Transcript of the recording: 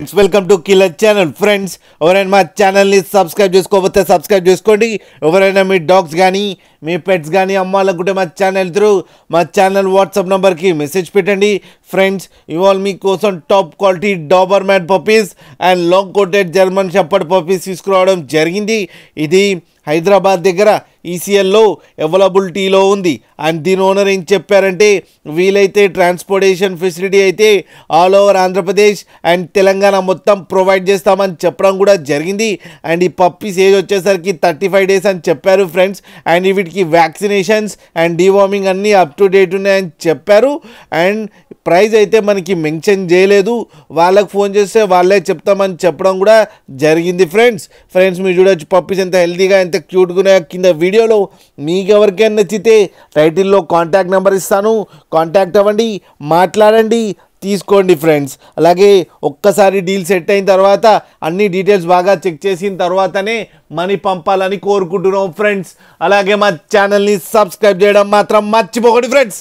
Welcome to killer channel friends. ఎవరైనా మా ఛానల్ని సబ్స్క్రైబ్ చేసుకోకపోతే సబ్స్క్రైబ్ చేసుకోండి. ఎవరైనా మీ డాగ్స్ కానీ మీ పెట్స్ కానీ అమ్మాలనుకుంటే మా ఛానల్ త్రూ మా ఛానల్ వాట్సాప్ నెంబర్కి మెసేజ్ పెట్టండి. ఫ్రెండ్స్, ఇవాళ మీకోసం top quality Doberman puppies and long coated German shepherd puppies తీసుకురావడం జరిగింది. ఇది హైదరాబాద్ దగ్గర ఈసీఎల్లో అవైలబిలిటీలో ఉంది. అండ్ దీని ఓనర్ ఏం చెప్పారంటే, వీలైతే ట్రాన్స్పోర్టేషన్ ఫెసిలిటీ అయితే all over Andhra Pradesh and Telangana మొత్తం ప్రొవైడ్ చేస్తామని చెప్పడం కూడా జరిగింది. అండ్ ఈ పప్పీస్ ఏజ్ వచ్చేసరికి 35 days అని చెప్పారు ఫ్రెండ్స్. అండ్ వీటికి వ్యాక్సినేషన్స్ అండ్ డీవార్మింగ్ అన్నీ అప్ టు డేట్ ఉన్నాయని చెప్పారు. అండ్ ప్రైస్ అయితే మనకి మెన్షన్ చేయలేదు. వాళ్ళకి ఫోన్ చేస్తే వాళ్ళే చెప్తామని చెప్పడం కూడా జరిగింది ఫ్రెండ్స్. మీరు చూడొచ్చు పప్పీస్ ఎంత హెల్తీగా ఎంత క్యూట్గా ఉన్నాయో. కింద వీడియోలో మీకు ఎవరికైనా నచ్చితే టైటిల్లో కాంటాక్ట్ నెంబర్ ఇస్తాను, కాంటాక్ట్ అవ్వండి, మాట్లాడండి, తీసుకోండి ఫ్రెండ్స్. అలాగే ఒక్కసారి డీల్ సెట్ అయిన తర్వాత అన్ని డీటెయిల్స్ బాగా చెక్ చేసిన తర్వాతనే మనీ పంపాలని కోరుకుంటున్నాం ఫ్రెండ్స్. అలాగే మా ఛానల్ని సబ్స్క్రైబ్ చేయడం మాత్రం మర్చిపోకండి ఫ్రెండ్స్.